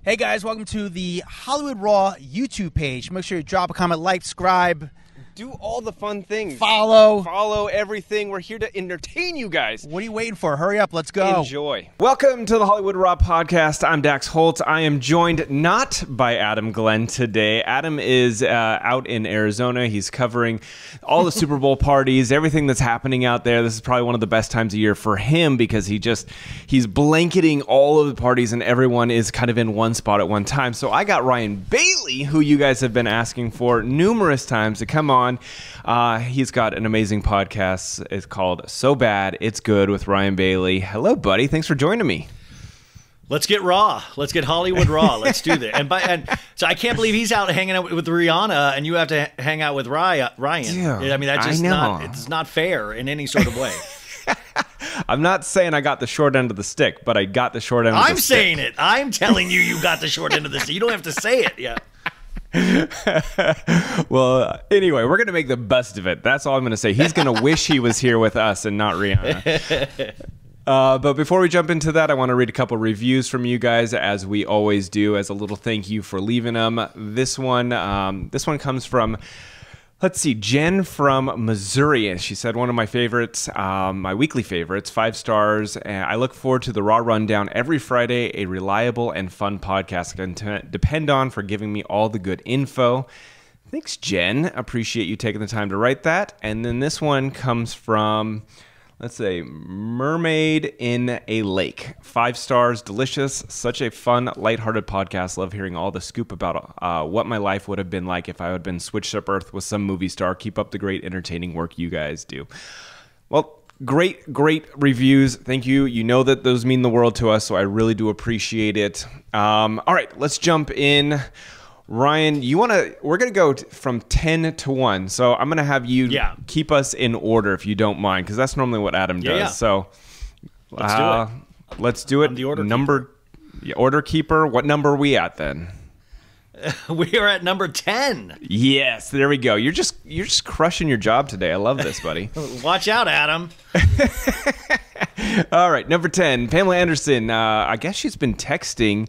Hey guys, welcome to the Hollywood Raw YouTube page. Make sure you drop a comment, like, subscribe. Do all the fun things. Follow everything. We're here to entertain you guys. What are you waiting for? Hurry up, let's go. Enjoy. Welcome to the Hollywood Raw podcast. I'm Dax Holt. I am joined not by Adam Glyn today. Adam is out in Arizona. He's covering all the Super Bowl parties, everything that's happening out there. This is probably one of the best times of year for him because he's blanketing all of the parties and everyone is kind of in one spot at one time. So I got Ryan Bailey, who you guys have been asking for numerous times to come on. He's got an amazing podcast. It's called So Bad It's Good with Ryan Bailey. Hello, buddy. Thanks for joining me. Let's get raw. Let's get Hollywood raw. Let's do this. And so I can't believe he's out hanging out with Rihanna, and you have to hang out with Ryan. Yeah, I mean, that's just it's not fair in any sort of way. I'm not saying I got the short end of the stick, but I got the short end of the stick. I'm saying it. I'm telling you got the short end of the stick. You don't have to say it yet. Well, anyway, we're going to make the best of it. That's all I'm going to say. He's going to wish he was here with us and not Rihanna. But before we jump into that, I want to read a couple reviews from you guys, as we always do, as a little thank you for leaving them. This one comes from, let's see, Jen from Missouri. She said, one of my favorites, my weekly favorites, 5 stars. I look forward to the Raw Rundown every Friday, a reliable and fun podcast I can depend on for giving me all the good info. Thanks, Jen. Appreciate you taking the time to write that. And then this one comes from, let's say, Mermaid in a Lake. 5 stars, delicious, such a fun, lighthearted podcast. Love hearing all the scoop about what my life would have been like if I had been switched up Earth with some movie star. Keep up the great, entertaining work you guys do. Well, great reviews. Thank you. You know that those mean the world to us, so I really do appreciate it. All right, let's jump in. Ryan, we're going to go from 10 to 1. So I'm going to have you keep us in order if you don't mind, because that's normally what Adam does. Yeah. So let's do it. I'm the order keeper. What number are we at then? We are at number 10. Yes, there we go. You're just crushing your job today. I love this, buddy. Watch out, Adam. All right, number 10, Pamela Anderson. I guess she's been texting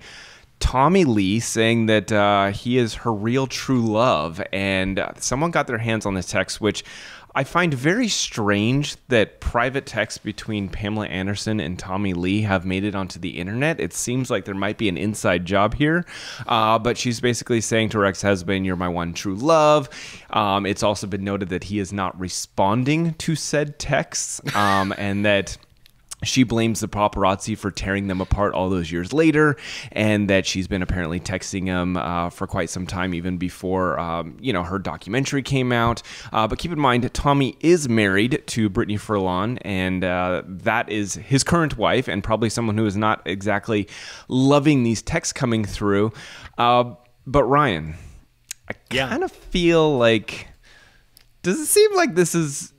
Tommy Lee saying that he is her real true love, and someone got their hands on this text, which I find very strange that private texts between Pamela Anderson and Tommy Lee have made it onto the internet. It seems like there might be an inside job here, but she's basically saying to her ex-husband, "You're my one true love." It's also been noted that he is not responding to said texts, and that she blames the paparazzi for tearing them apart all those years later, and that she's been apparently texting him for quite some time, even before her documentary came out. But keep in mind, Tommy is married to Britney Furlan, and that is his current wife, and probably someone who is not exactly loving these texts coming through. But Ryan, I kind of feel like, does it seem like this is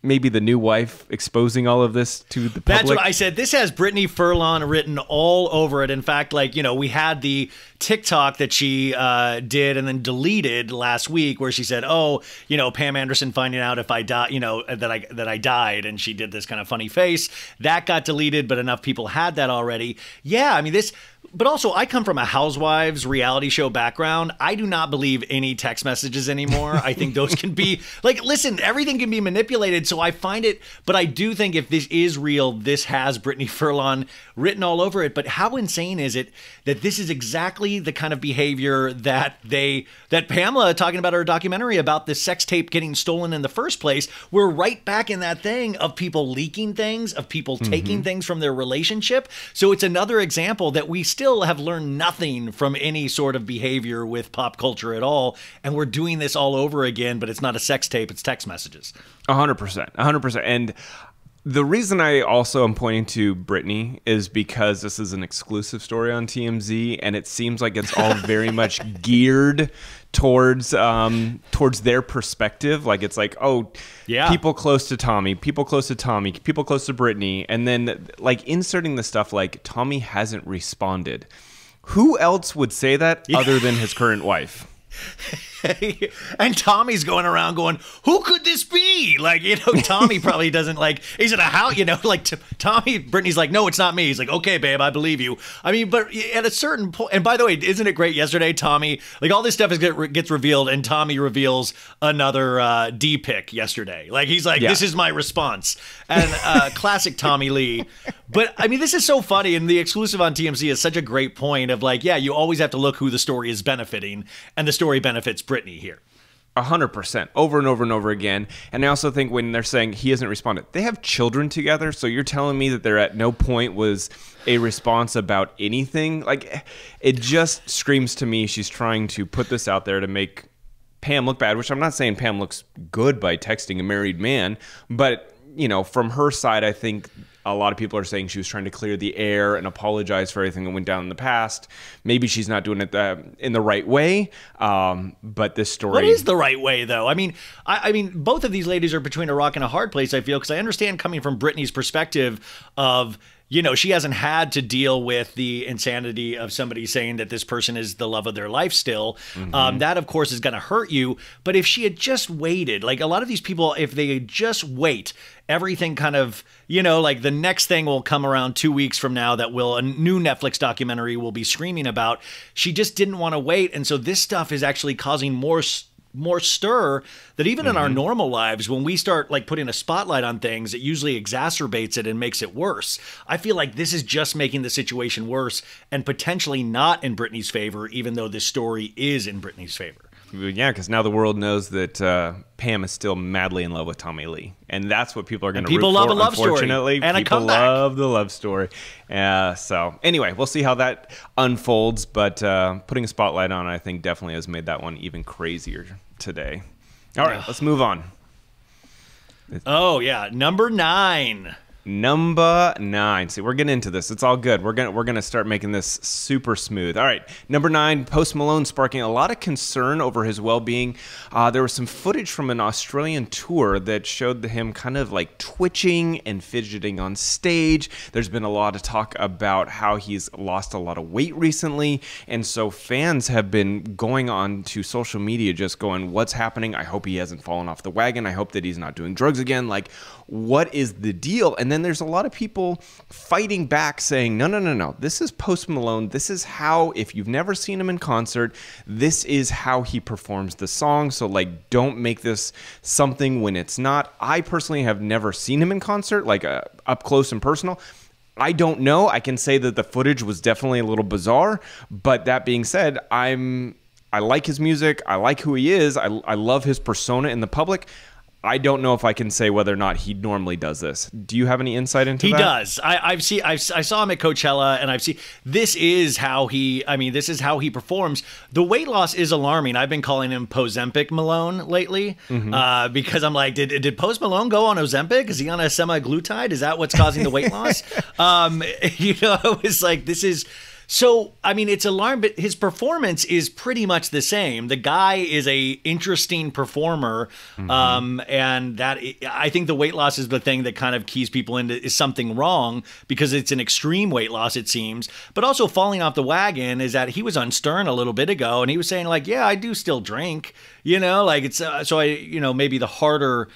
maybe the new wife exposing all of this to the public? That's what I said. This has Britney Furlan written all over it. In fact, we had the TikTok that she did and then deleted last week, where she said, Pam Anderson finding out if I die, that I died, and she did this kind of funny face. That got deleted, but enough people had that already. Yeah, I mean, but also, I come from a Housewives reality show background. I do not believe any text messages anymore. I think those can be, listen, everything can be manipulated, so I find it, but I do think if this is real, this has Britney Furlan written all over it. But how insane is it that this is exactly the kind of behavior that Pamela, talking about her documentary about the sex tape getting stolen in the first place, we're right back in that thing of people leaking things, of people taking things from their relationship. So it's another example that we still have learned nothing from any sort of behavior with pop culture at all, and we're doing this all over again, but it's not a sex tape, it's text messages. 100%. And the reason I also am pointing to Britney is because this is an exclusive story on TMZ, and it seems like it's all very much geared towards their perspective. Like, it's like, people close to Tommy, people close to Britney, and then inserting the stuff like Tommy hasn't responded. Who else would say that other than his current wife? And Tommy's going around going, who could this be? Like, Tommy probably doesn't like, he's in a house, like Tommy, Brittany's like, no, it's not me. He's like, okay, babe, I believe you. I mean, but at a certain point, and by the way, isn't it great yesterday, Tommy, like all this stuff gets revealed and Tommy reveals another D pic yesterday. Like, he's like, this is my response. And classic Tommy Lee. But I mean, this is so funny. And the exclusive on TMZ is such a great point of like, yeah, you always have to look who the story is benefiting. And the story benefits Britney here. 100%, over and over and over again. And I also think when they're saying he hasn't responded, they have children together. So you're telling me that there at no point was a response about anything? Like, it just screams to me she's trying to put this out there to make Pam look bad, which I'm not saying Pam looks good by texting a married man. But, from her side, I think a lot of people are saying she was trying to clear the air and apologize for everything that went down in the past. Maybe she's not doing it in the right way. But this story... What is the right way, though? I mean, both of these ladies are between a rock and a hard place, I feel, because I understand coming from Britney's perspective of... she hasn't had to deal with the insanity of somebody saying that this person is the love of their life still. Mm-hmm. That, of course, is going to hurt you. But if she had just waited, like a lot of these people, if they just wait, everything kind of, like the next thing will come around 2 weeks from now that a new Netflix documentary will be screaming about. She just didn't want to wait. And so this stuff is actually causing more stir that even in our normal lives, when we start like putting a spotlight on things, it usually exacerbates it and makes it worse. I feel like this is just making the situation worse and potentially not in Britney's favor, even though this story is in Britney's favor. Yeah, because now the world knows that Pam is still madly in love with Tommy Lee, and that's what people are going to root for. People love a love story unfortunately, and a people comeback. love the love story. So anyway, we'll see how that unfolds. But putting a spotlight on it, I think, definitely has made that one even crazier today. All right, let's move on. Oh yeah, number 9. Number 9. See, we're getting into this. It's all good. We're gonna start making this super smooth. All right. Number 9, Post Malone sparking a lot of concern over his well-being. There was some footage from an Australian tour that showed him kind of like twitching and fidgeting on stage. There's been a lot of talk about how he's lost a lot of weight recently. And so fans have been going on to social media just going, what's happening? I hope he hasn't fallen off the wagon. I hope that he's not doing drugs again. Like, what is the deal? And then there's a lot of people fighting back saying, no. This is Post Malone. This is how, if you've never seen him in concert, this is how he performs the song. So like, don't make this something when it's not. I personally have never seen him in concert, like up close and personal. I don't know. I can say that the footage was definitely a little bizarre. But that being said, I like his music. I like who he is. I love his persona in the public. I don't know if I can say whether or not he normally does this. Do you have any insight into that? He does. I saw him at Coachella, and this is how he performs. The weight loss is alarming. I've been calling him Pozempic Malone lately, because I'm like, did Post Malone go on Ozempic? Is he on a semaglutide? Is that what's causing the weight loss? It's like, this is... So, I mean, it's alarming, but his performance is pretty much the same. The guy is a interesting performer, and that I think the weight loss is the thing that kind of keys people into is something wrong because it's an extreme weight loss, it seems. But also falling off the wagon is that he was on Stern a little bit ago, and he was saying like, yeah, I do still drink, like it's maybe the harder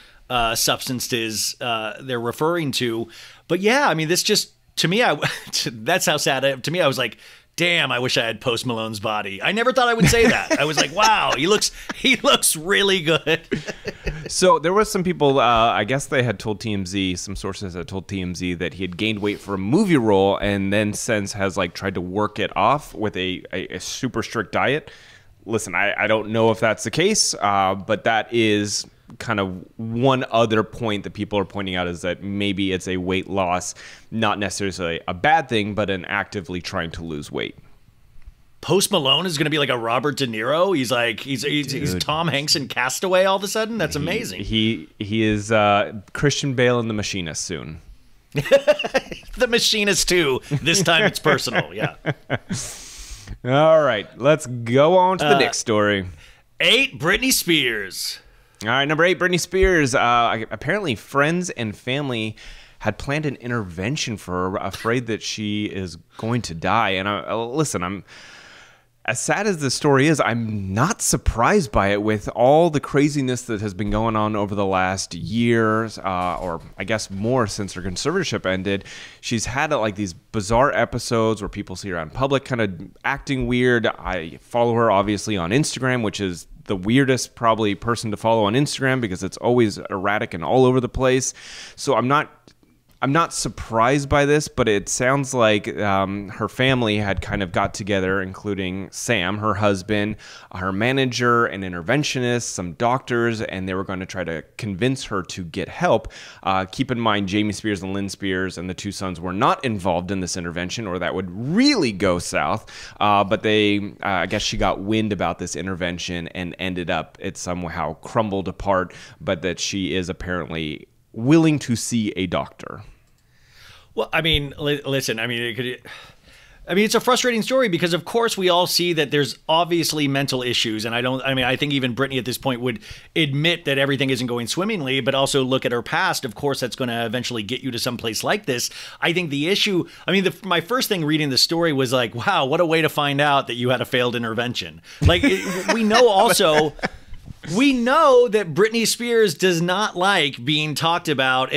substances they're referring to. But yeah, I mean, this just. To me, that's how sad. To me, I was like, "Damn, I wish I had Post Malone's body." I never thought I would say that. I was like, "Wow, he looks really good." So there was some people. I guess they had told TMZ. Some sources had told TMZ that he had gained weight for a movie role, and then since has like tried to work it off with a super strict diet. Listen, I don't know if that's the case, but that is kind of one other point that people are pointing out is that maybe it's a weight loss, not necessarily a bad thing, but an actively trying to lose weight. Post Malone is going to be like a Robert De Niro. He's Tom Hanks in Castaway all of a sudden. That's amazing. He is Christian Bale in The Machinist soon. The Machinist 2. This time it's personal. Yeah. All right, let's go on to the next story. 8, Britney Spears. All right, number 8, Britney Spears. Apparently, friends and family had planned an intervention for her, afraid that she is going to die. And listen, as sad as this story is, I'm not surprised by it with all the craziness that has been going on over the last years, or I guess more since her conservatorship ended. She's had like these bizarre episodes where people see her out in public kind of acting weird. I follow her obviously on Instagram, which is the weirdest probably person to follow on Instagram because it's always erratic and all over the place. So I'm not surprised by this, but it sounds like her family had kind of got together, including Sam, her husband, her manager, an interventionist, some doctors, and they were going to try to convince her to get help. Keep in mind, Jamie Spears and Lynn Spears and the two sons were not involved in this intervention, or that would really go south. But they, I guess she got wind about this intervention and ended up, it somehow crumbled apart, but that she is apparently willing to see a doctor. Well, I mean, listen, I mean, it's a frustrating story because, of course, we all see that there's obviously mental issues. And I think even Britney at this point would admit that everything isn't going swimmingly, but also look at her past. Of course, that's going to eventually get you to some place like this. I think the issue, I mean, my first thing reading the story was like, wow, what a way to find out that you had a failed intervention. Like, we know also... We know that Britney Spears does not like being talked about.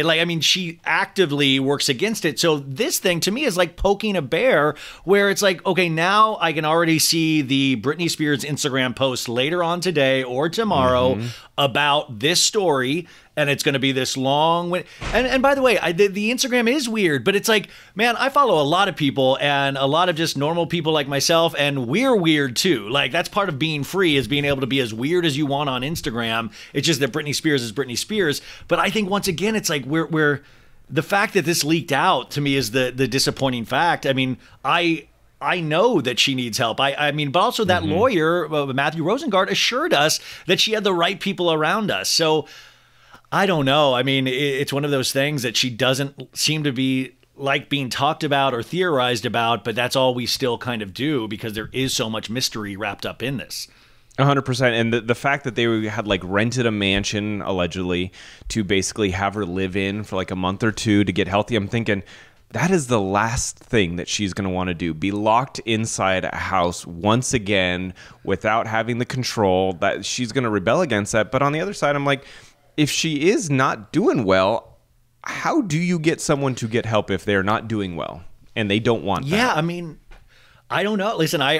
She actively works against it. So this thing to me is like poking a bear where it's like, okay, now I can already see the Britney Spears Instagram post later on today or tomorrow about this story. And it's going to be this long... And by the way, the Instagram is weird, but it's like, man, I follow a lot of people and a lot of just normal people like myself, and we're weird too. Like, that's part of being free, is being able to be as weird as you want on Instagram. It's just that Britney Spears is Britney Spears. But I think, once again, it's like we're the fact that this leaked out, to me, is the disappointing fact. I mean, I know that she needs help. I mean, but also that lawyer, Matthew Rosengart, assured us that she had the right people around us. So... I don't know. I mean, it's one of those things that she doesn't seem to be like being talked about or theorized about, but that's all we still kind of do because there is so much mystery wrapped up in this. 100%. And the fact that they had like rented a mansion allegedly to basically have her live in for like a month or two to get healthy, I'm thinking that is the last thing that she's going to want to do, be locked inside a house once again without having the control. That she's going to rebel against that. But on the other side, I'm like, if she is not doing well, how do you get someone to get help if they're not doing well and they don't want that? Yeah, I mean, I don't know. Listen, I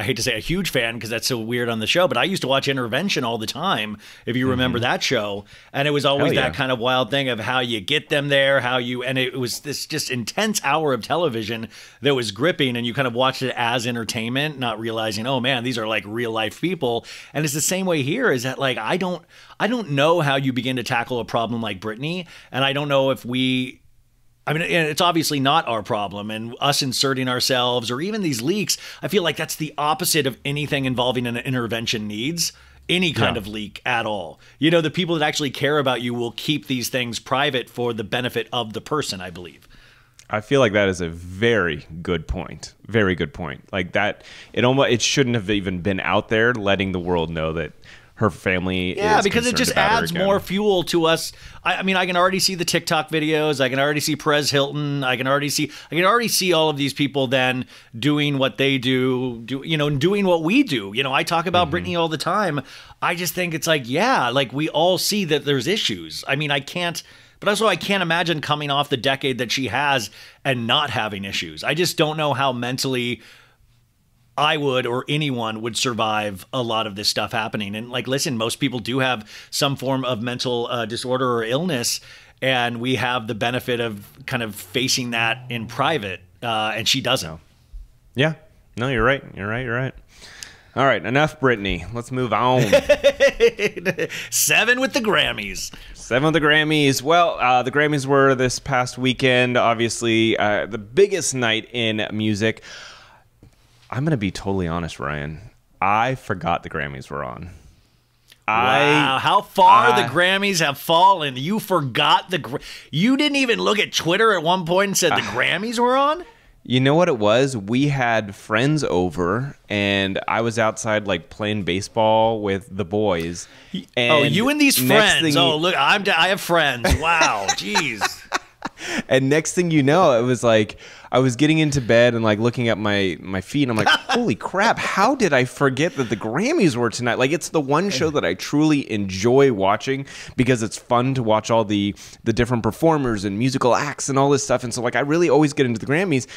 hate to say a huge fan because that's so weird on the show, but I used to watch Intervention all the time, if you remember that show. And it was always that kind of wild thing of how you get them there, and it was this just intense hour of television that was gripping, and you kind of watched it as entertainment, not realizing, oh man, these are like real life people. And it's the same way here, is that like, I don't know how you begin to tackle a problem like Britney. And I don't know if I mean, it's obviously not our problem, and us inserting ourselves or even these leaks, I feel like that's the opposite of anything involving an intervention needs, any kind of leak at all. You know, the people that actually care about you will keep these things private for the benefit of the person, I believe. I feel like that is a very good point. Very good point. Like that, it shouldn't have even been out there, letting the world know that her family is because it just adds more fuel to us. I mean, I can already see the TikTok videos. I can already see Perez Hilton. I can already see all of these people then doing what they do, doing what we do. You know, I talk about Britney all the time. I just think it's like, yeah, like we all see that there's issues. I mean, but also I can't imagine coming off the decade that she has and not having issues. I just don't know how mentally I would, or anyone would, survive a lot of this stuff happening. And like, listen, most people do have some form of mental disorder or illness, and we have the benefit of kind of facing that in private, and she doesn't. Yeah. No, you're right. You're right. All right, enough Britney. Let's move on. 7 with the Grammys. 7 with the Grammys. Well, the Grammys were this past weekend, obviously the biggest night in music. I'm going to be totally honest, Ryan. I forgot the Grammys were on. Wow, how far the Grammys have fallen. You forgot you didn't even look at Twitter at one point and said the Grammys were on? You know what it was? We had friends over, and I was outside like playing baseball with the boys. And you and these friends. Look, I have friends. Wow, jeez. And next thing you know, it was like I was getting into bed and like looking at my feed, and I'm like, holy crap, how did I forget that the Grammys were tonight? Like, it's the one show that I truly enjoy watching because it's fun to watch all the different performers and musical acts and all this stuff. And so like I really always get into the Grammys.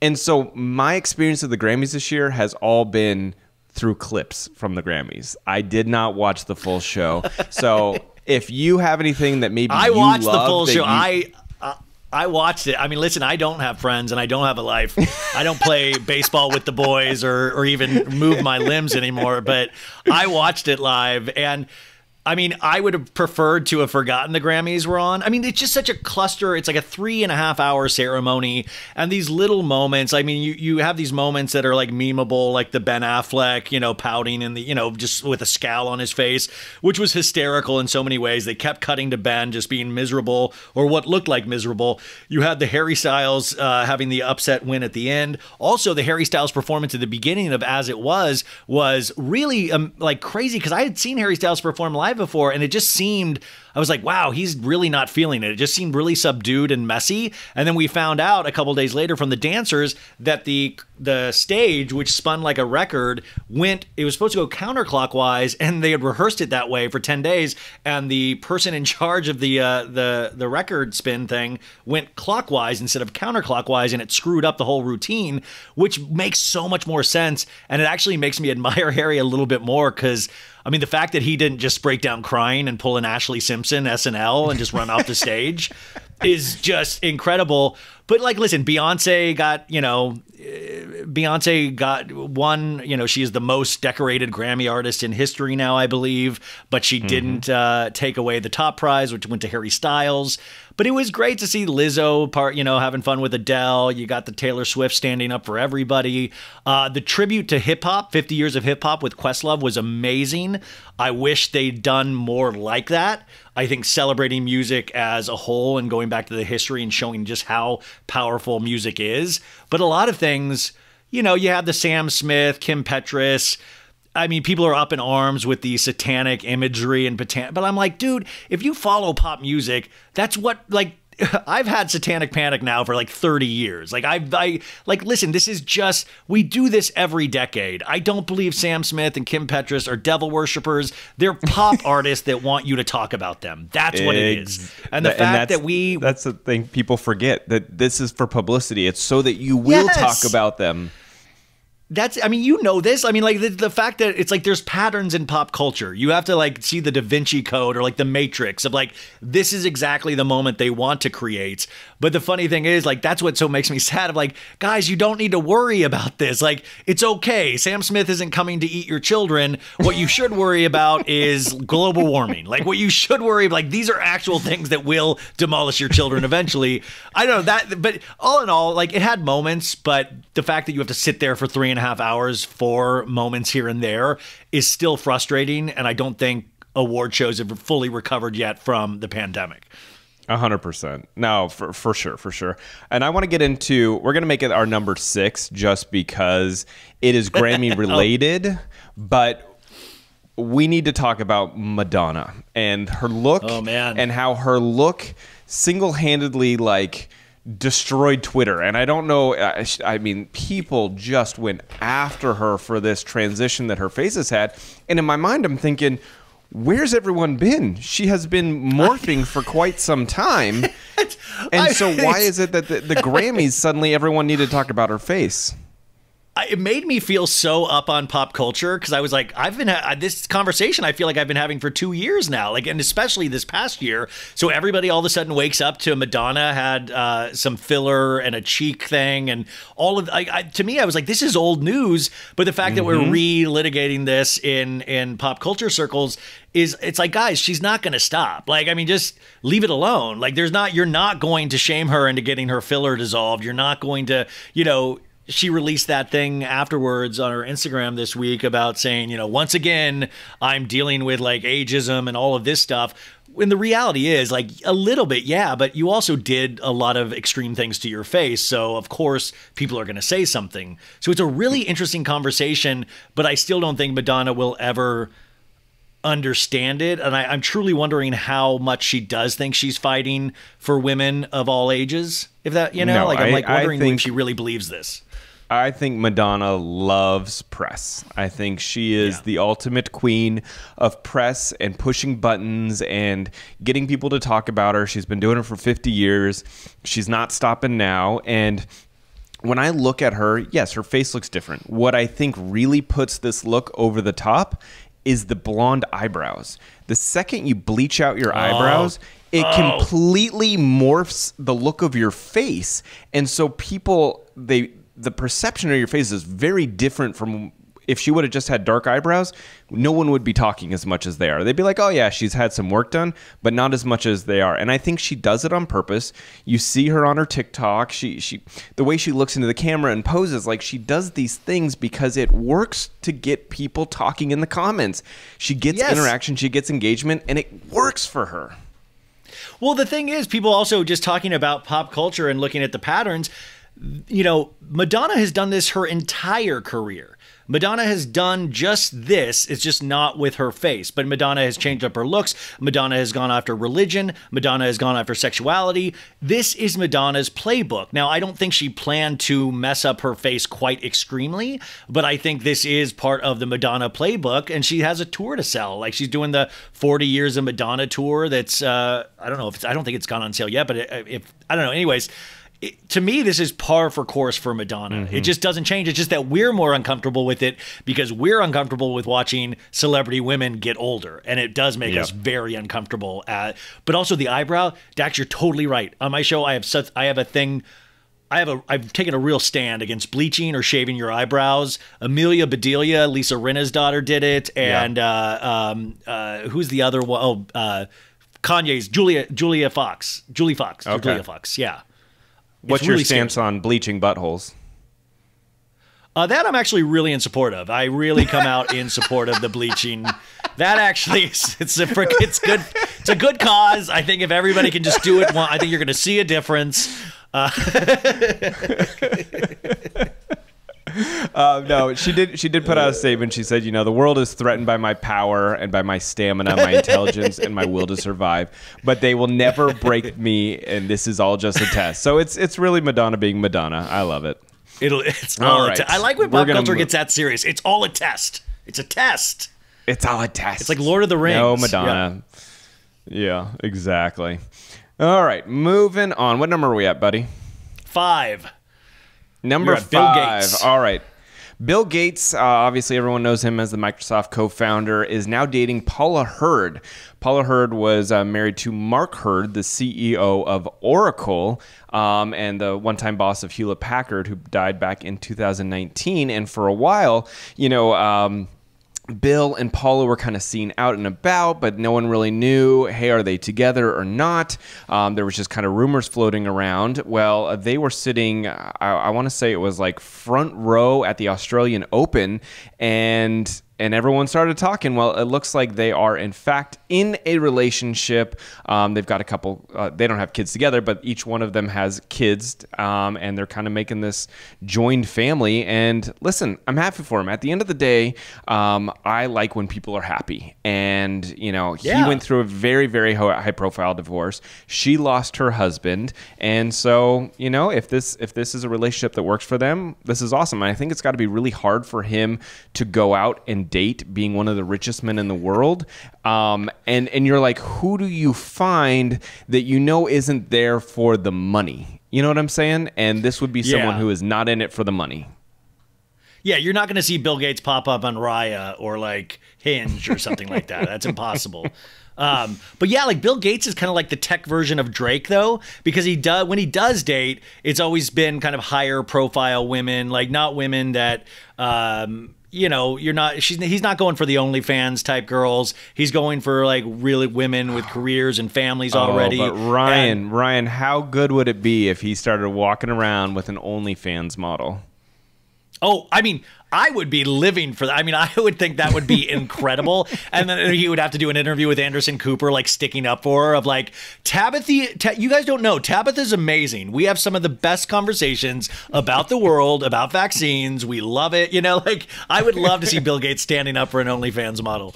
And so my experience of the Grammys this year has all been through clips from the Grammys. I did not watch the full show. So if you have anything that maybe I you watched love the full show. you, I watched it. I mean, listen, I don't have friends and I don't have a life. I don't play baseball with the boys or even move my limbs anymore, but I watched it live. And I mean, I would have preferred to have forgotten the Grammys were on. I mean, it's just such a cluster. It's like a 3.5-hour ceremony. And these little moments, I mean, you have these moments that are like memeable, like the Ben Affleck, you know, pouting and the, you know, just with a scowl on his face, which was hysterical in so many ways. They kept cutting to Ben just being miserable or what looked like miserable. You had the Harry Styles having the upset win at the end. Also, the Harry Styles performance at the beginning of As It Was really like crazy because I had seen Harry Styles perform live before, and it just seemed, I was like, wow, he's really not feeling it. It just seemed really subdued and messy. And then we found out a couple days later from the dancers that the stage, which spun like a record, it was supposed to go counterclockwise, and they had rehearsed it that way for 10 days. And the person in charge of the record spin thing went clockwise instead of counterclockwise, and it screwed up the whole routine, which makes so much more sense. And it actually makes me admire Harry a little bit more because, I mean, the fact that he didn't just break down crying and pull an Ashley Simpson SNL and just run off the stage is just incredible. But like, listen, Beyonce got one, you know, she is the most decorated Grammy artist in history now, I believe, but she didn't take away the top prize, which went to Harry Styles. But it was great to see Lizzo having fun with Adele. You got the Taylor Swift standing up for everybody. The tribute to hip hop, 50 years of hip hop with Questlove was amazing. I wish they'd done more like that. I think celebrating music as a whole and going back to the history and showing just how powerful music is. But a lot of things, you know, you have the Sam Smith, Kim Petras. I mean, people are up in arms with the satanic imagery but I'm like, dude, if you follow pop music, that's what, like, I've had satanic panic now for like 30 years. Like listen, this is just, we do this every decade. I don't believe Sam Smith and Kim Petras are devil worshippers. They're pop artists that want you to talk about them. That's what it is. And the fact that that's the thing people forget, that this is for publicity. It's so that you will talk about them. I mean, you know this. I mean, like the fact that it's like there's patterns in pop culture. You have to like see the Da Vinci Code or like the Matrix of like, this is exactly the moment they want to create. But the funny thing is, like, that's what so makes me sad of like, guys, you don't need to worry about this. Like, it's okay. Sam Smith isn't coming to eat your children. What you should worry about is global warming. Like, what you should worry about, like, these are actual things that will demolish your children eventually. I don't know that, but all in all, like, it had moments, but the fact that you have to sit there for 3.5 hours for moments here and there is still frustrating. And I don't think award shows have fully recovered yet from the pandemic. 100%. No, for sure. And I want to get into, we're going to make it our number 6 just because it is Grammy related, but we need to talk about Madonna and her look. Oh, man. And how her look single-handedly, like, destroyed Twitter. And I don't know, I mean, people just went after her for this transition that her face has had. And in my mind, I'm thinking, where's everyone been? She has been morphing for quite some time. And so why is it that the Grammys, suddenly everyone needed to talk about her face? It made me feel so up on pop culture because I was like, I've been this conversation I feel like I've been having for 2 years now, like, and especially this past year. So everybody all of a sudden wakes up to Madonna had some filler and a cheek thing and all of. To me, I was like, this is old news. But the fact that we're re-litigating this in pop culture circles it's like, guys, she's not going to stop. Like, I mean, just leave it alone. Like, you're not going to shame her into getting her filler dissolved. You're not going to, you know. She released that thing afterwards on her Instagram this week about saying, you know, once again, I'm dealing with like ageism and all of this stuff. When the reality is like a little bit, yeah, but you also did a lot of extreme things to your face. So of course people are going to say something. So it's a really interesting conversation, but I still don't think Madonna will ever understand it. And I'm truly wondering how much she does think she's fighting for women of all ages. If that, you know, No, like I'm like wondering think, if she really believes this. I think Madonna loves press. I think she is the ultimate queen of press and pushing buttons and getting people to talk about her. She's been doing it for 50 years. She's not stopping now. And when I look at her, yes, her face looks different. What I think really puts this look over the top is the blonde eyebrows. The second you bleach out your eyebrows, it completely morphs the look of your face. And so people, the perception of your face is very different from if she would have just had dark eyebrows. No one would be talking as much as they are. They'd be like, oh yeah, she's had some work done, but not as much as they are. And I think she does it on purpose. You see her on her TikTok. The way she looks into the camera and poses, like she does these things because it works to get people talking in the comments. She gets interaction, she gets engagement, and it works for her. Well, the thing is, people also just talking about pop culture and looking at the patterns, you know, Madonna has done this her entire career. Madonna has done just this. It's just not with her face. But Madonna has changed up her looks. Madonna has gone after religion. Madonna has gone after sexuality. This is Madonna's playbook. Now, I don't think she planned to mess up her face quite extremely, but I think this is part of the Madonna playbook, and she has a tour to sell. Like, she's doing the 40 Years of Madonna tour that's, I don't think it's gone on sale yet, but I don't know. Anyways, to me, this is par for course for Madonna. It just doesn't change. It's just that we're more uncomfortable with it because we're uncomfortable with watching celebrity women get older. And it does make us very uncomfortable. But also the eyebrow, Dax, you're totally right. On my show, I've taken a real stand against bleaching or shaving your eyebrows. Amelia Bedelia, Lisa Rinna's daughter, did it. And who's the other one? Kanye's Julia Fox. Julie Fox. Okay. Julia Fox, yeah. What's your stance on bleaching buttholes? That I'm actually really in support of. I really come out in support of the bleaching. That actually, it's good. It's a good cause. I think if everybody can just do it, I think you're going to see a difference. No, she did put out a statement. She said, you know, the world is threatened by my power and by my stamina, my intelligence, and my will to survive, but they will never break me, and this is all just a test. So it's really Madonna being Madonna. I love it. It's all right. I like when pop culture gets that serious. It's all a test. It's a test. It's all a test. It's like Lord of the Rings. No, Madonna. Yeah, exactly. All right, moving on. What number are we at, buddy? 5. Number 5. Bill Gates. All right. Bill Gates, obviously everyone knows him as the Microsoft co-founder, is now dating Paula Hurd. Paula Hurd was married to Mark Hurd, the CEO of Oracle, and the one-time boss of Hewlett-Packard, who died back in 2019. And for a while, you know, Bill and Paula were kind of seen out and about, but no one really knew, hey, are they together or not? There was just kind of rumors floating around. Well, they were sitting, I want to say it was like front row at the Australian Open, and everyone started talking. Well, it looks like they are, in fact, in a relationship. They've got a couple, they don't have kids together, but each one of them has kids, and they're kind of making this joined family. And listen, I'm happy for him. At the end of the day, I like when people are happy. And, you know, he went through a very, very high-profile divorce. She lost her husband. And so, you know, if this is a relationship that works for them, this is awesome. And I think it's got to be really hard for him to go out and date, being one of the richest men in the world. And you're like, who do you find that you know isn't there for the money? You know what I'm saying? And this would be someone who is not in it for the money. Yeah, you're not going to see Bill Gates pop up on Raya or like Hinge or something like that. That's impossible. But yeah, like Bill Gates is kind of like the tech version of Drake, though, because when he does date, it's always been kind of higher profile women, like not women that, you know, he's not going for the OnlyFans type girls. He's going for like really women with careers and families already. But Ryan, how good would it be if he started walking around with an OnlyFans model? Oh, I mean, I would be living for that. I mean, I would think that would be incredible. And then he would have to do an interview with Anderson Cooper, like sticking up for her, of like, Tabitha, you guys don't know, Tabitha's amazing. We have some of the best conversations about the world, about vaccines. We love it. You know, like, I would love to see Bill Gates standing up for an OnlyFans model.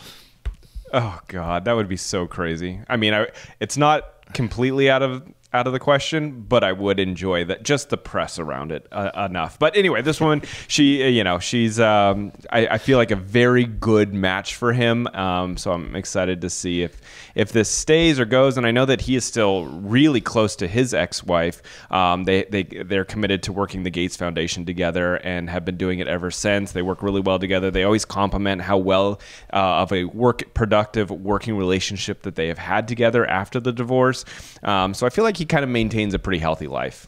Oh God, that would be so crazy. I mean, it's not completely out of the question, but I would enjoy that, just the press around it enough. But anyway, this woman, she's I feel like a very good match for him. So I'm excited to see if this stays or goes. And I know that he is still really close to his ex-wife. They're committed to working the Gates Foundation together and have been doing it ever since. They work really well together. They always compliment how well of a productive working relationship that they have had together after the divorce. So I feel like he kind of maintains a pretty healthy life.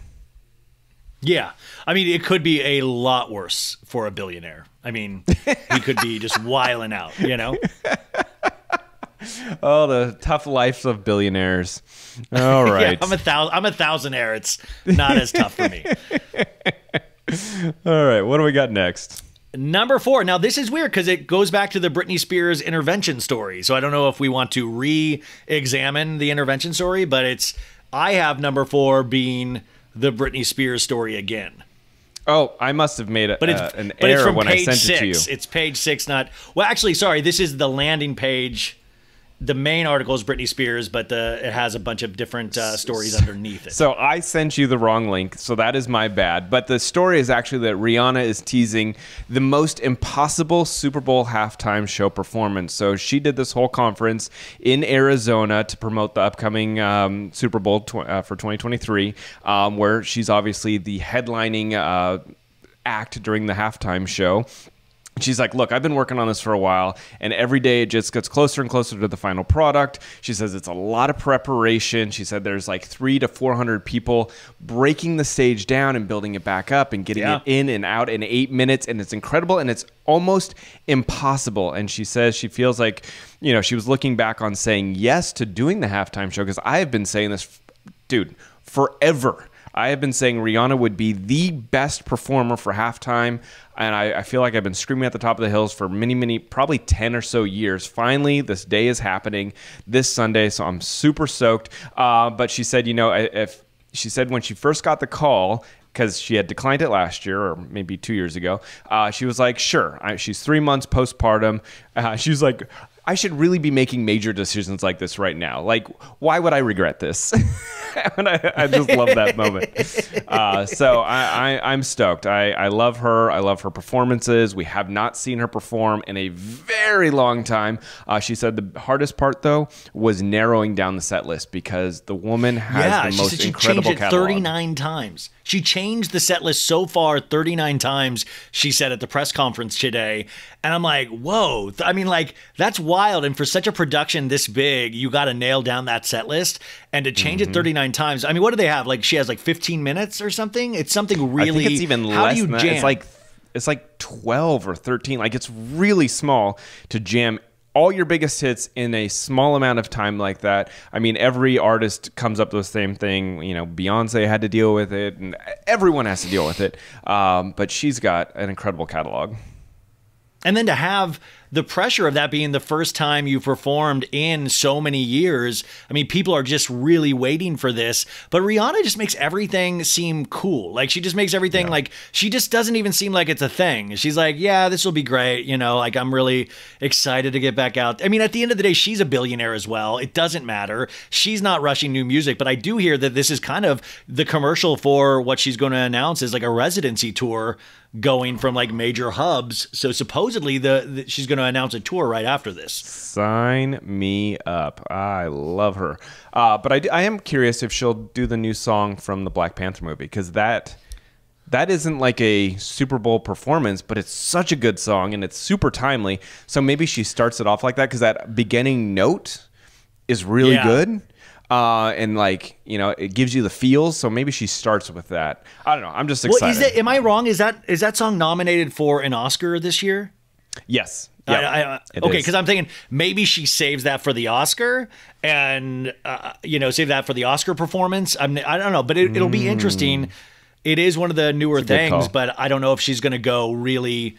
Yeah. I mean, it could be a lot worse for a billionaire. I mean, he could be just wiling out, you know? Oh, the tough lives of billionaires. All right. Yeah, I'm a thousandaire. It's not as tough for me. All right. What do we got next? Number 4. Now, this is weird because it goes back to the Britney Spears intervention story. So I don't know if we want to re-examine the intervention story, but I have number 4 being the Britney Spears story again. Oh, I must have made an error when I sent it to you. It's page 6, well, actually, sorry. This is the landing page. The main article is Britney Spears, but it has a bunch of different stories underneath it. So I sent you the wrong link, so that is my bad. But the story is actually that Rihanna is teasing the most impossible Super Bowl halftime show performance. So she did this whole conference in Arizona to promote the upcoming Super Bowl for 2023, where she's obviously the headlining act during the halftime show. She's like, look, I've been working on this for a while, and every day it just gets closer and closer to the final product. She says it's a lot of preparation. She said there's like 300 to 400 people breaking the stage down and building it back up and getting it in and out in 8 minutes, and it's incredible, and it's almost impossible. And she says she feels like, she was looking back on saying yes to doing the halftime show, because I have been saying this, dude, forever. I have been saying Rihanna would be the best performer for halftime, and I feel like I've been screaming at the top of the hills for many, probably 10 or so years. Finally, this day is happening this Sunday, so I'm super stoked. But she said, she said when she first got the call, because she had declined it last year or maybe 2 years ago, she was like, sure. She's 3 months postpartum. She was like, I should really be making major decisions like this right now. Like, why would I regret this? And I just love that moment. So I'm stoked. I love her. I love her performances. We have not seen her perform in a very long time. She said the hardest part, though, was narrowing down the set list, because the woman has the most incredible catalog. 39 times. She changed the set list so far 39 times, she said at the press conference today. And I'm like, whoa. I mean, like, that's wild. And for such a production this big, you got to nail down that set list. And to change it 39 times. I mean, what do they have? Like, she has like 15 minutes or something? It's something really... I think it's even less than that. It's like 12 or 13. Like, it's really small to jam all your biggest hits in a small amount of time like that. I mean, every artist comes up with the same thing. Beyonce had to deal with it, and everyone has to deal with it. But she's got an incredible catalog. And then to have the pressure of that being the first time you performed in so many years. I mean, people are just really waiting for this. But Rihanna just makes everything seem cool. Like, she just makes everything like, she just doesn't even seem like it's a thing. She's like, yeah, this will be great. Like, I'm really excited to get back out. I mean, at the end of the day, she's a billionaire as well. It doesn't matter. She's not rushing new music. But I do hear that this is kind of the commercial for what she's going to announce is like a residency tour going from like major hubs. So supposedly she's going to announce a tour right after this. Sign me up. I love her. But I am curious if she'll do the new song from the Black Panther movie, because that isn't like a Super Bowl performance, but it's such a good song and it's super timely. So maybe she starts it off like that, because that beginning note is really good. And like, it gives you the feels. So maybe she starts with that. I don't know. I'm just excited. Well, am I wrong? Is that song nominated for an Oscar this year? Yes. Yeah. Okay, because I'm thinking maybe she saves that for the Oscar and, save that for the Oscar performance. I don't know, but it'll be interesting. It is one of the newer things, but I don't know if she's going to go really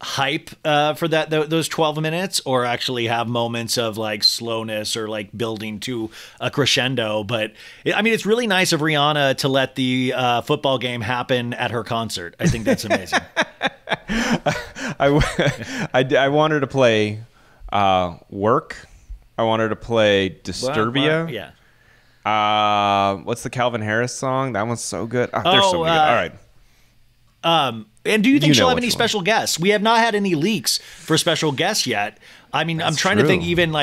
hype for those 12 minutes, or actually have moments of like slowness or like building to a crescendo. But I mean, it's really nice of Rihanna to let the football game happen at her concert. I think that's amazing. I want her to play Work I want her to play Disturbia. Yeah. What's the Calvin Harris song? That one's so good. There's so many. All right. And do you think she'll have any which one. special guests? We have not had any leaks for special guests yet. I mean, I'm trying to think even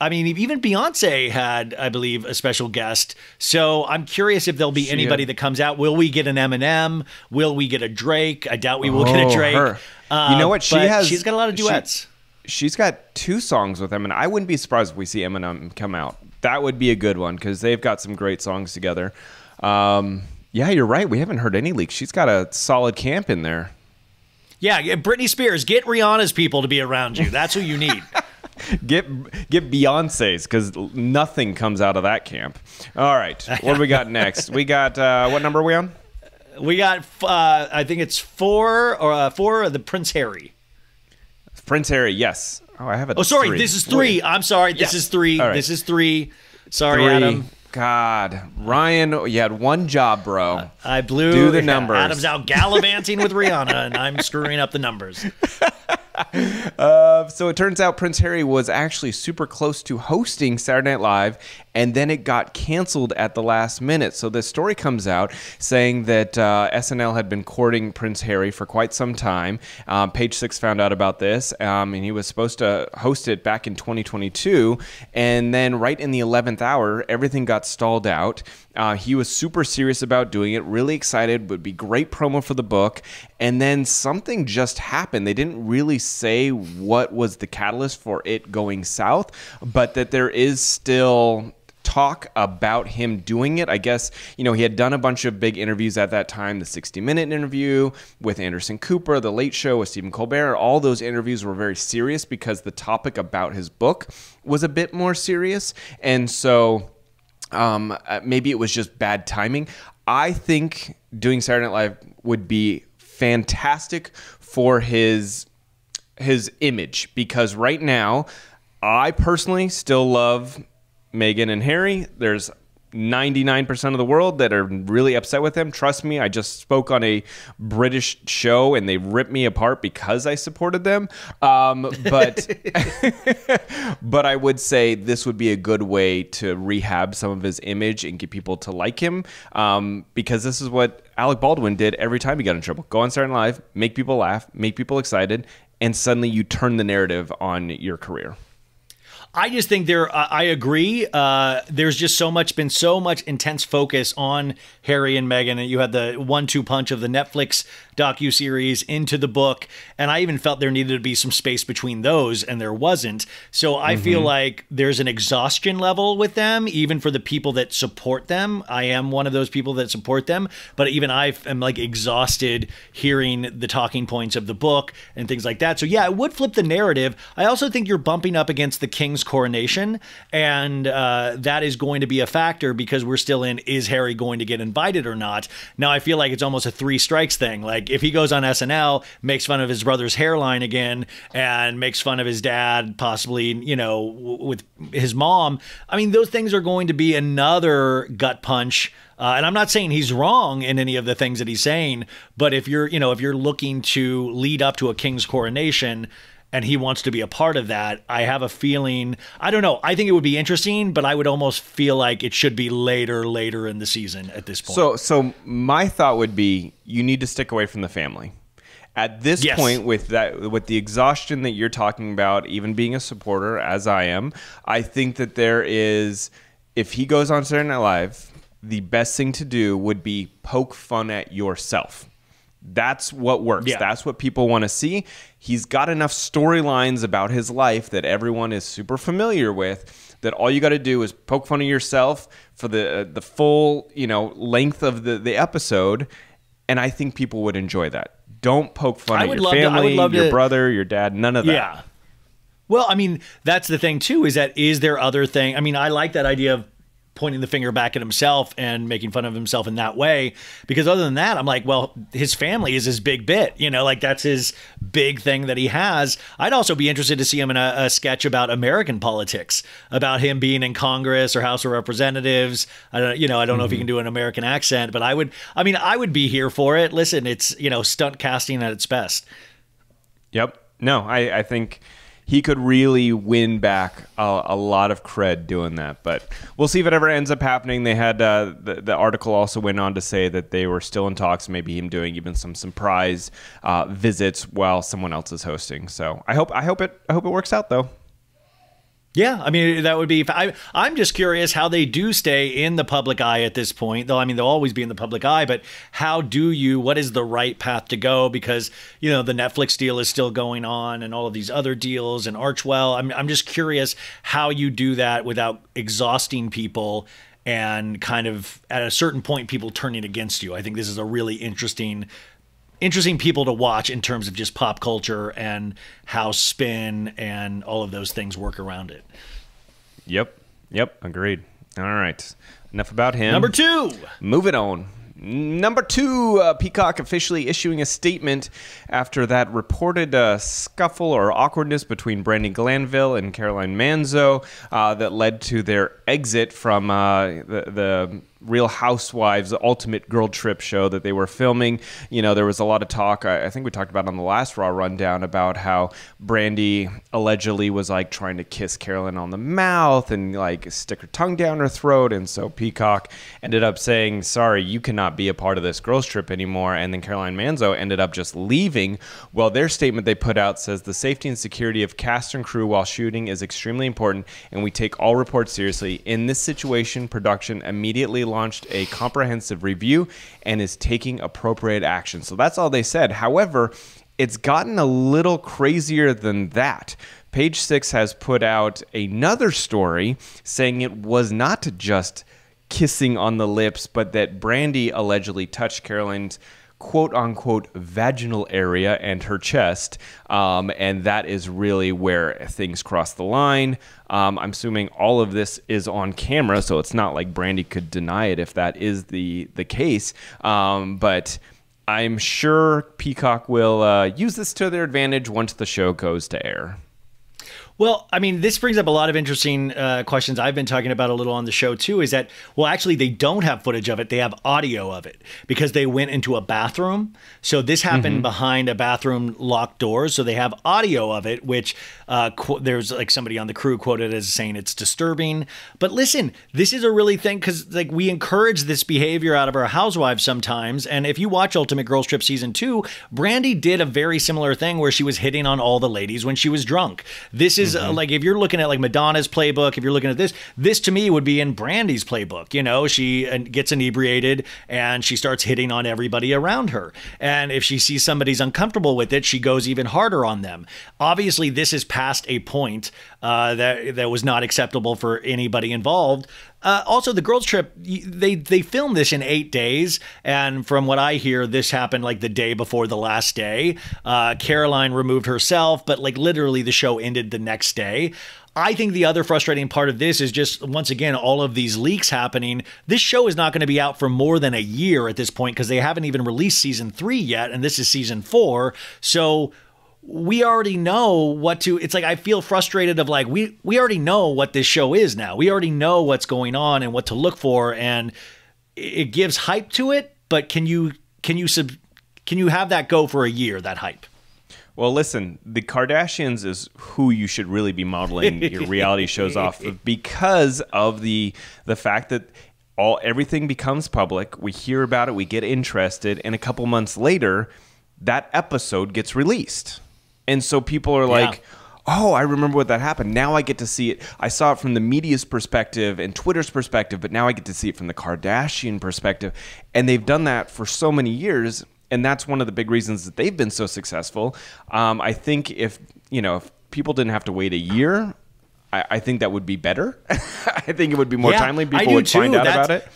even Beyonce had, I believe, a special guest. So I'm curious if there'll be anybody that comes out. Will we get an Eminem? Will we get a Drake? I doubt we will get a Drake. Her. You know what? She's got a lot of duets. She's got 2 songs with Eminem. I wouldn't be surprised if we see Eminem come out. That would be a good one because they've got some great songs together. Yeah, you're right. We haven't heard any leaks. She's got a solid camp in there. Yeah, Britney Spears, get Rihanna's people to be around you. That's who you need. Get Beyonce's because nothing comes out of that camp. All right, what do we got next? We got what number are we on? We got I think it's 4 of the Prince Harry. Prince Harry, yes. Oh, I have it. Oh, sorry, 3. this is 3. I'm sorry, this is 3. Right. This is 3. Sorry, 3. Adam. God, Ryan, you had one job, bro. I blew. Do the numbers. Adam's out gallivanting with Rihanna, and I'm screwing up the numbers. So it turns out Prince Harry was actually super close to hosting Saturday Night Live, and then it got canceled at the last minute. So this story comes out saying that SNL had been courting Prince Harry for quite some time. Page Six found out about this, and he was supposed to host it back in 2022, and then right in the 11th hour, everything got stalled out. He was super serious about doing it, really excited, would be great promo for the book, and then something just happened. They didn't really say what was the catalyst for it going south, but that there is still talk about him doing it. I guess, he had done a bunch of big interviews at that time, the 60-minute interview with Anderson Cooper, the Late Show with Stephen Colbert. All those interviews were very serious because the topic about his book was a bit more serious. And so maybe it was just bad timing. I think doing Saturday Night Live would be fantastic for his image, because right now I personally still love Meghan and Harry. There's 99% of the world that are really upset with them. Trust me, I just spoke on a British show and they ripped me apart because I supported them. But but I would say this would be a good way to rehab some of his image and get people to like him, because this is what Alec Baldwin did every time he got in trouble. Go on Saturday Night Live, make people laugh, make people excited, and suddenly you turn the narrative on your career. I just think I agree. There's just been so much intense focus on Harry and Meghan, and you had the 1-2 punch of the Netflix docuseries into the book, and I even felt there needed to be some space between those, and there wasn't. So I feel like there's an exhaustion level with them, even for the people that support them. I am one of those people that support them, but even I am exhausted hearing the talking points of the book and things like that. So yeah, it would flip the narrative. I also think you're bumping up against the King's coronation, and that is going to be a factor because we're still in, is Harry going to get invited or not? Now I feel like it's almost a 3 strikes thing. Like if he goes on SNL, makes fun of his brother's hairline again, and makes fun of his dad, possibly, with his mom, I mean, those things are going to be another gut punch. And I'm not saying he's wrong in any of the things that he's saying, but if you're looking to lead up to a king's coronation and he wants to be a part of that, I have a feeling, I don't know, I think it would be interesting, but I would almost feel like it should be later in the season at this point. So my thought would be, you need to stick away from the family. At this point, with the exhaustion that you're talking about, even being a supporter, as I am, I think that there is, if he goes on Saturday Night Live, the best thing to do would be poke fun at yourself. That's what works. Yeah. That's what people want to see. He's got enough storylines about his life that everyone is super familiar with, that all you got to do is poke fun of yourself for the full length of the episode, and I think people would enjoy that. Don't poke fun at your family, your brother, your dad, none of that. Yeah. Well, I mean, that's the thing too, is there other thing? I mean, I like that idea of pointing the finger back at himself and making fun of himself in that way, because other than that, I'm like, well, his family is his big bit, that's his big thing that he has. I'd also be interested to see him in a sketch about American politics, about him being in Congress or House of Representatives. I don't know if he can do an American accent, but I would be here for it. Listen, it's, stunt casting at its best. Yep. No, I think he could really win back a lot of cred doing that. But we'll see if it ever ends up happening. They had the article also went on to say that they were still in talks, maybe him doing even some surprise visits while someone else is hosting. So I hope it works out though. Yeah, I mean, that would be... I'm just curious how they do stay in the public eye at this point, though. I mean, they'll always be in the public eye, but what is the right path to go? Because, you know, the Netflix deal is still going on and all of these other deals and Archwell. I'm just curious how you do that without exhausting people and kind of at a certain point people turning against you. I think this is a really interesting people to watch in terms of just pop culture and how spin and all of those things work around it. Yep. Agreed. All right. Enough about him. Number 2. Moving on. Number 2, Peacock officially issuing a statement after that reported scuffle or awkwardness between Brandi Glanville and Caroline Manzo that led to their exit from the Real Housewives Ultimate Girl Trip show that they were filming. You know, there was a lot of talk, I think we talked about on the last Raw Rundown, about how Brandi allegedly was like trying to kiss Caroline on the mouth and like stick her tongue down her throat. And so Peacock ended up saying, sorry, you cannot be a part of this girls trip anymore. And then Caroline Manzo ended up just leaving. Well, their statement they put out says the safety and security of cast and crew while shooting is extremely important, and we take all reports seriously. In this situation, production immediately launched a comprehensive review and is taking appropriate action. So that's all they said. However, it's gotten a little crazier than that. Page Six has put out another story saying it was not just kissing on the lips, but that Brandi allegedly touched Caroline's quote-unquote vaginal area and her chest, and that is really where things cross the line. I'm assuming all of this is on camera, so it's not like Brandi could deny it if that is the case, but I'm sure Peacock will use this to their advantage once the show goes to air. Well, I mean, this brings up a lot of interesting questions I've been talking about a little on the show, too, is that, well, actually, they don't have footage of it. They have audio of it because they went into a bathroom. So this happened behind a bathroom locked doors. So they have audio of it, which there's like somebody on the crew quoted as saying it's disturbing. But listen, this is a really thing because like we encourage this behavior out of our housewives sometimes. And if you watch Ultimate Girls Trip Season 2, Brandi did a very similar thing where she was hitting on all the ladies when she was drunk. This is like if you're looking at like Madonna's playbook, if you're looking at this to me would be in Brandi's playbook. You know, she gets inebriated and she starts hitting on everybody around her. And if she sees somebody's uncomfortable with it, she goes even harder on them. Obviously, this is past a point that was not acceptable for anybody involved. Also, the girls' trip, they filmed this in 8 days. And from what I hear, this happened like the day before the last day. Caroline removed herself, but like literally the show ended the next day. I think the other frustrating part of this is just, once again, all of these leaks happening. This show is not going to be out for more than a year at this point because they haven't even released season 3 yet. And this is season 4. So we already know what to, it's like I feel frustrated of like, we already know what this show is now. We already know what's going on and what to look for, and it gives hype to it, but can you have that go for a year, that hype? Well, listen, the Kardashians is who you should really be modeling your reality shows off of because of the fact that everything becomes public. We hear about it, we get interested, and a couple months later, that episode gets released. And so people are like, oh, I remember what that happened. Now I get to see it. I saw it from the media's perspective and Twitter's perspective, but now I get to see it from the Kardashian perspective. And they've done that for so many years. And that's one of the big reasons that they've been so successful. I think if people didn't have to wait a year, I think that would be better. I think it would be more timely. People would find out about it.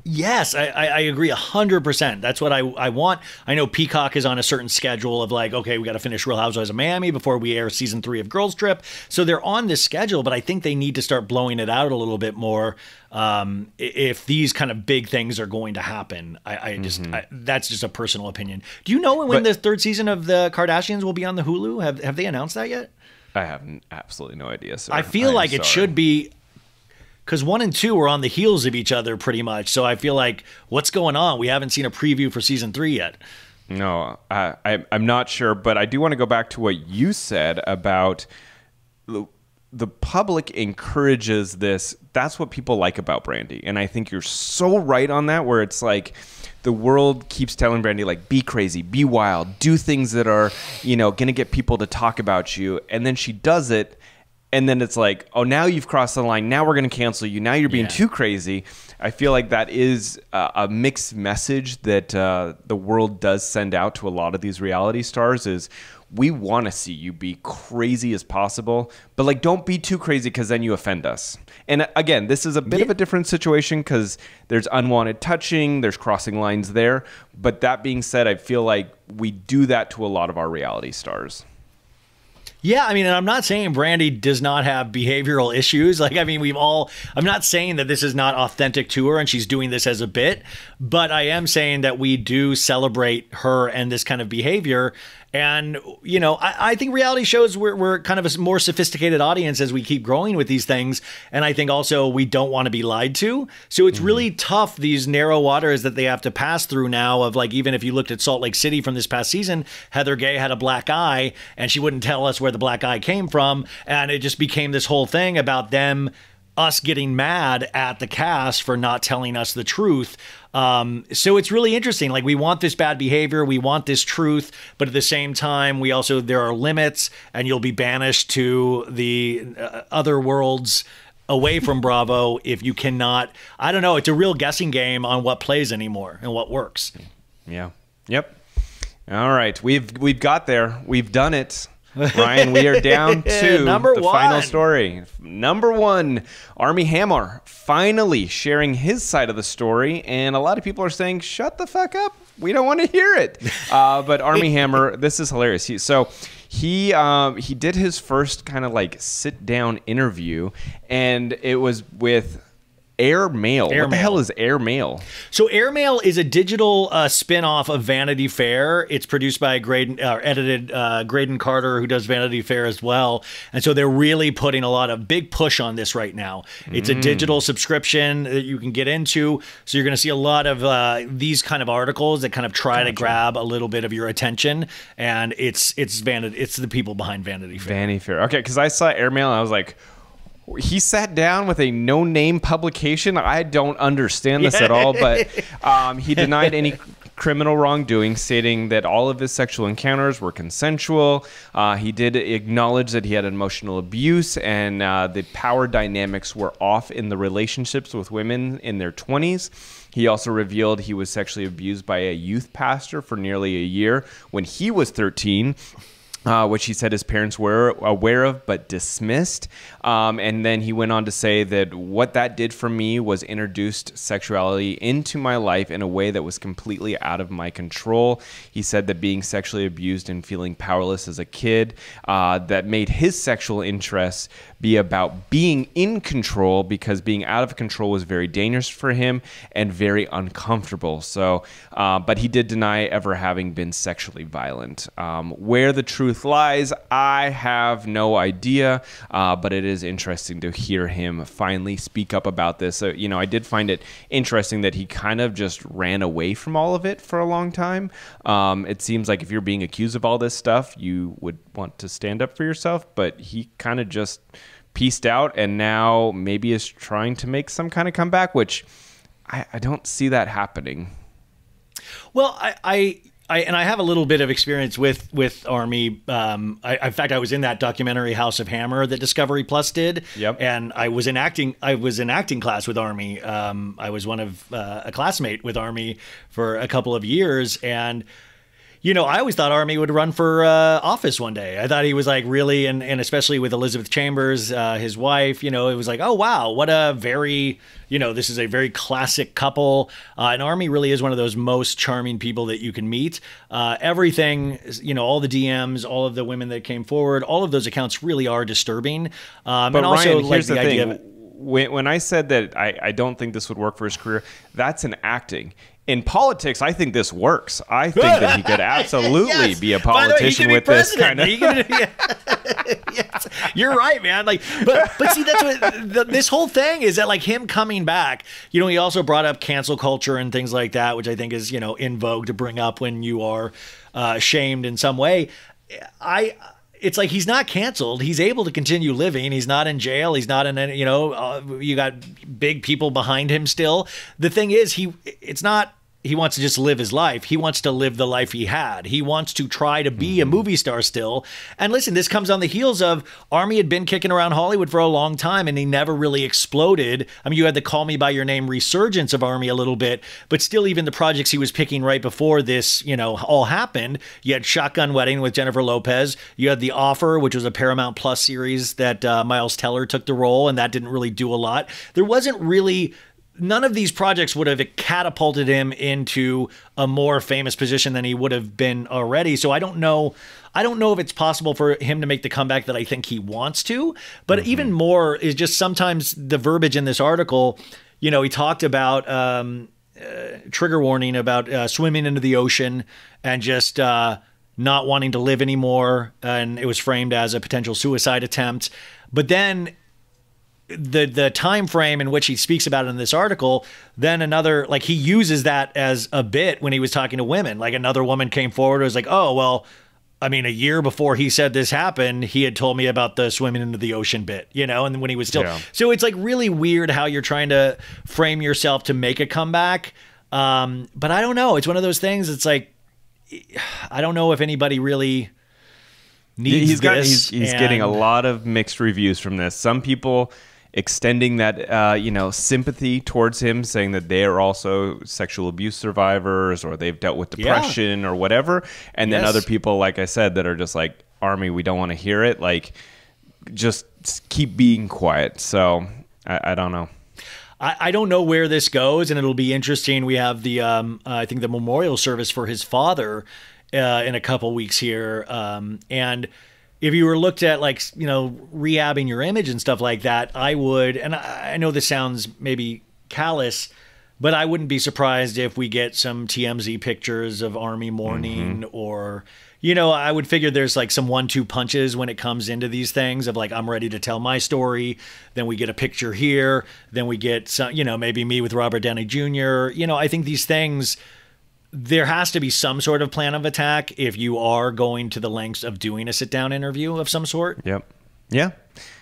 Yes, I agree 100%. That's what I want. I know Peacock is on a certain schedule of like, okay, we got to finish Real Housewives of Miami before we air season 3 of Girls Trip. So they're on this schedule, but I think they need to start blowing it out a little bit more if these kind of big things are going to happen. That's just a personal opinion. Do you know when the 3rd season of the Kardashians will be on the Hulu? Have they announced that yet? I have absolutely no idea, sir. I feel like it should be. Because 1 and 2 are on the heels of each other pretty much. So I feel like, what's going on? We haven't seen a preview for season 3 yet. No, I'm not sure, but I do want to go back to what you said about the public encourages this. That's what people like about Brandi. And I think you're so right on that, where it's like the world keeps telling Brandi, like, be crazy, be wild, do things that are, going to get people to talk about you. And then she does it. And then it's like, oh, now you've crossed the line. Now we're going to cancel you. Now you're being too crazy. I feel like that is a mixed message that the world does send out to a lot of these reality stars is we want to see you be crazy as possible, but like don't be too crazy because then you offend us. And again, this is a bit of a different situation because there's unwanted touching, there's crossing lines there. But that being said, I feel like we do that to a lot of our reality stars. Yeah, I mean, and I'm not saying Brandi does not have behavioral issues. Like, I mean, I'm not saying that this is not authentic to her and she's doing this as a bit, but I am saying that we do celebrate her and this kind of behavior. And, I think reality shows, we're kind of a more sophisticated audience as we keep growing with these things. And I think also we don't want to be lied to. So it's really tough, these narrow waters that they have to pass through now of like, even if you looked at Salt Lake City from this past season, Heather Gay had a black eye and she wouldn't tell us where the black eye came from. And it just became this whole thing about us getting mad at the cast for not telling us the truth. So it's really interesting. Like, we want this bad behavior, we want this truth, but at the same time, there are limits, and you'll be banished to the other worlds away from Bravo if you cannot. I don't know. It's a real guessing game on what plays anymore and what works. Yeah. Yep. All right. We've got there. We've done it. Ryan, we are down to the final story. Number 1, Armie Hammer finally sharing his side of the story, and a lot of people are saying, shut the fuck up. We don't want to hear it. But Armie Hammer, this is hilarious. He did his first kind of like sit-down interview, and it was with Airmail. What the hell is Airmail? So Airmail is a digital spin-off of Vanity Fair. It's produced by edited Graydon Carter, who does Vanity Fair as well. And so they're really putting a lot of big push on this right now. It's a digital subscription that you can get into. So you're going to see a lot of these kind of articles that kind of try to grab a little bit of your attention. And it's the people behind Vanity Fair. Vanity Fair. Okay, because I saw Airmail and I was like, he sat down with a no-name publication. I don't understand this at all, but he denied any criminal wrongdoing, stating that all of his sexual encounters were consensual. He did acknowledge that he had emotional abuse and the power dynamics were off in the relationships with women in their 20s. He also revealed he was sexually abused by a youth pastor for nearly a year when he was 13. Which he said his parents were aware of but dismissed. And then he went on to say that what that did for me was introduced sexuality into my life in a way that was completely out of my control. He said that being sexually abused and feeling powerless as a kid, that made his sexual interests be about being in control, because being out of control was very dangerous for him and very uncomfortable. So, but he did deny ever having been sexually violent. Where the truth lies, I have no idea, but it is interesting to hear him finally speak up about this. So, I did find it interesting that he kind of just ran away from all of it for a long time. It seems like if you're being accused of all this stuff, you would want to stand up for yourself, but he kind of just pieced out and now maybe is trying to make some kind of comeback, which I don't see that happening. Well, I have a little bit of experience with Armie. In fact, I was in that documentary House of Hammer that Discovery Plus did. Yep. And I was in acting class with Armie. I was one of a classmate with Armie for a couple of years, and I always thought Armie would run for office one day. I thought he was like really, and especially with Elizabeth Chambers, his wife, it was like, oh, wow, what a very, this is a very classic couple. And Armie really is one of those most charming people that you can meet. Everything, all the DMs, all of the women that came forward, all of those accounts really are disturbing. But and also, Ryan, here's the idea thing. When I said that I don't think this would work for his career, that's in acting. In politics, I think this works. I think that he could absolutely be a politician with this kind of... Yes, you're right, man. Like, but see, that's what this whole thing is, that like him coming back. You know, he also brought up cancel culture and things like that, which I think is, you know, in vogue to bring up when you are shamed in some way. It's like he's not canceled. He's able to continue living. He's not in jail. He's not in any, you know, you got big people behind him still. The thing is, it's not he wants to just live his life. He wants to live the life he had. He wants to try to be a movie star still. And listen, this comes on the heels of Armie had been kicking around Hollywood for a long time, and he never really exploded. I mean, you had the Call Me By Your Name resurgence of Armie a little bit, but still, even the projects he was picking right before this, you know, all happened. You had Shotgun Wedding with Jennifer Lopez. You had The Offer, which was a Paramount Plus series that Miles Teller took the role, and that didn't really do a lot. There wasn't really... None of these projects would have catapulted him into a more famous position than he would have been already. So I don't know if it's possible for him to make the comeback that I think he wants to. But even more is just sometimes the verbiage in this article. You know, he talked about trigger warning about swimming into the ocean and just not wanting to live anymore. And it was framed as a potential suicide attempt. But then the time frame in which he speaks about it in this article, then another, like, he uses that as a bit when he was talking to women. Like, another woman came forward and was like, oh, well, I mean, a year before he said this happened, he had told me about the swimming into the ocean bit, you know, and when he was still... Yeah. So it's like really weird how you're trying to frame yourself to make a comeback. But I don't know. It's one of those things. It's like, I don't know if anybody really needs this. He's getting a lot of mixed reviews from this. Some people extending that, you know, sympathy towards him, saying that they are also sexual abuse survivors or they've dealt with depression or whatever. And then other people, like I said, that are just like, Armie, we don't want to hear it. Like, just keep being quiet. So I don't know. I don't know where this goes, and it'll be interesting. We have the, I think, the memorial service for his father in a couple weeks here. And if you were looked at, like, you know, rehabbing your image and stuff like that, I would, and I know this sounds maybe callous, but I wouldn't be surprised if we get some TMZ pictures of Armie mourning or, you know, I would figure there's like some 1-2 punches when it comes into these things of like, I'm ready to tell my story. Then we get a picture here. Then we get some, you know, maybe me with Robert Downey Jr. You know, I think these things, there has to be some sort of plan of attack if you are going to the lengths of doing a sit-down interview of some sort. Yep. Yeah.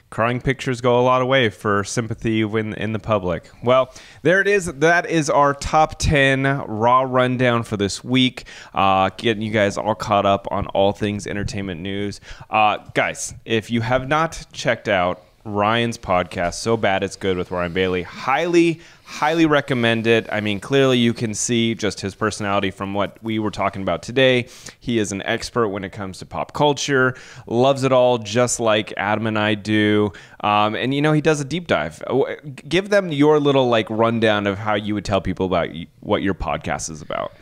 Crying pictures go a lot of way for sympathy in the public. Well, there it is. That is our top 10 Raw rundown for this week. Getting you guys all caught up on all things entertainment news. Guys, if you have not checked out Ryan's podcast, So Bad It's Good with Ryan Bailey, highly recommend it. I mean, clearly you can see just his personality from what we were talking about today. He is an expert when it comes to pop culture, loves it all just like Adam and I do. And, you know, he does a deep dive. Give them your little, like, rundown of how you would tell people about what your podcast is about.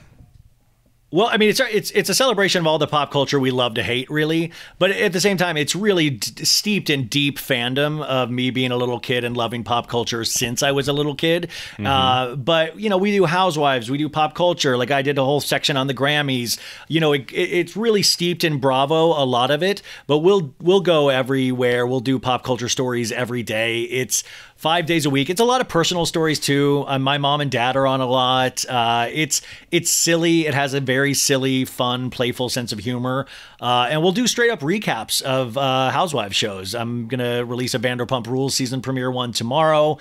Well, I mean, it's a celebration of all the pop culture we love to hate, really. But at the same time, it's really steeped in deep fandom of me being a little kid and loving pop culture since I was a little kid. But, you know, we do Housewives, we do pop culture. Like, I did a whole section on the Grammys. You know, it's really steeped in Bravo, a lot of it. But we'll go everywhere. We'll do pop culture stories every day. It's 5 days a week. It's a lot of personal stories too. My mom and dad are on a lot. It's silly. It has a very silly, fun, playful sense of humor. And we'll do straight up recaps of Housewives shows. I'm going to release a Vanderpump Rules season premiere one tomorrow.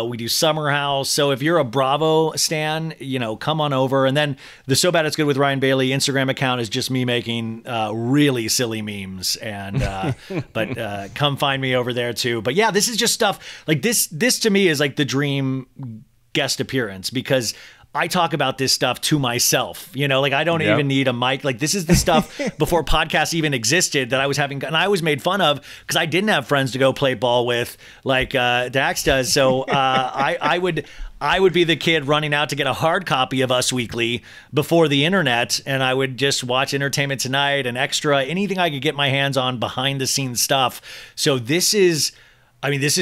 We do Summer House. So if you're a Bravo stan, you know, come on over. And then the So Bad It's Good with Ryan Bailey Instagram account is just me making really silly memes. And but come find me over there too. But yeah, this is just stuff like this to me is like the dream guest appearance, because I talk about this stuff to myself, you know, like I don't even need a mic. Like, this is the stuff before podcasts even existed that I was having, and I was made fun of because I didn't have friends to go play ball with like Dax does. So I would be the kid running out to get a hard copy of Us Weekly before the internet, and I would just watch Entertainment Tonight and Extra, anything I could get my hands on behind the scenes stuff. So this is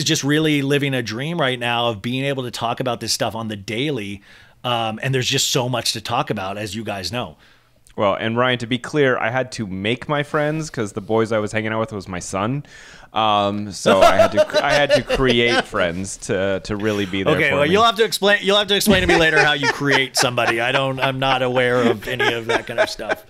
just really living a dream right now of being able to talk about this stuff on the daily. And there's just so much to talk about, as you guys know. Well, and Ryan, to be clear, I had to make my friends because the boys I was hanging out with was my son. So I had to create friends to really be there. Okay, for well, me. you'll have to explain to me later how you create somebody. I'm not aware of any of that kind of stuff.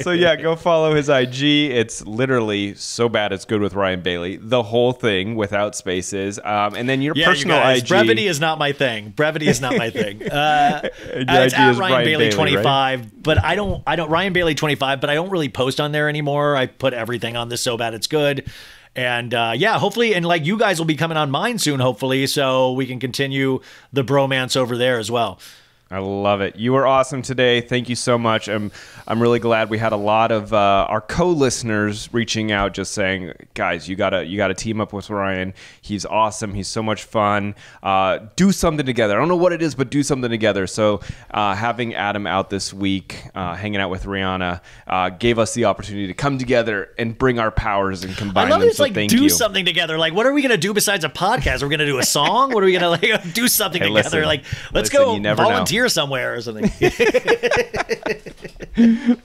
So yeah, go follow his IG. It's literally so bad it's good with Ryan Bailey. The whole thing without spaces. And then your personal you guys, IG. brevity is not my thing. Brevity is not my thing. It's IG at is Ryan Bailey 25, right? but I don't Ryan Bailey 25, but I don't really post on there anymore. I put everything on this so bad it's good. And yeah, hopefully, and like you guys will be coming on mine soon, hopefully, so we can continue the bromance over there as well. I love it. You were awesome today. Thank you so much. I'm really glad we had a lot of our co-listeners reaching out, just saying, guys, you gotta team up with Ryan. He's awesome. He's so much fun. Do something together. I don't know what it is, but do something together. So having Adam out this week, hanging out with Rihanna, gave us the opportunity to come together and bring our powers and combine I love them. it's so like thank do you. something together. Like, what are we gonna do besides a podcast? Are we gonna do a song? What are we gonna like do something Hey, together? listen, Like, let's listen, go you never know. volunteer somewhere or something.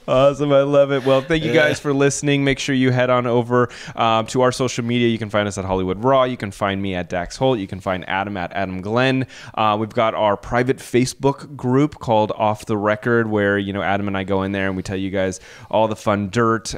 Awesome. I love it. Well, thank you guys for listening. Make sure you head on over to our social media. You can find us at Hollywood Raw. You can find me at Dax Holt. You can find Adam at Adam Glyn. We've got our private Facebook group called Off the Record, where, you know, Adam and I go in there and we tell you guys all the fun dirt.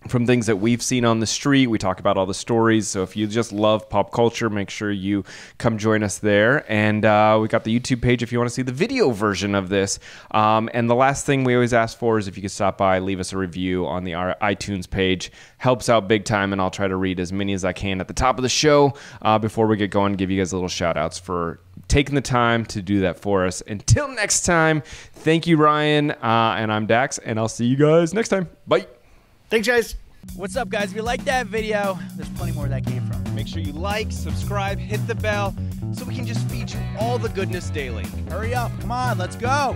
From things that we've seen on the street. We talk about all the stories. So if you just love pop culture, make sure you come join us there. And we got the YouTube page if you want to see the video version of this. And the last thing we always ask for is if you could stop by, leave us a review on the iTunes page. Helps out big time, and I'll try to read as many as I can at the top of the show before we get going. Give you guys little shout outs for taking the time to do that for us. Until next time, thank you, Ryan. And I'm Dax, and I'll see you guys next time. Bye. Thanks, guys. What's up, guys? If you like that video, there's plenty more where that came from. Make sure you like, subscribe, hit the bell so we can just feed you all the goodness daily. Hurry up. Come on, let's go.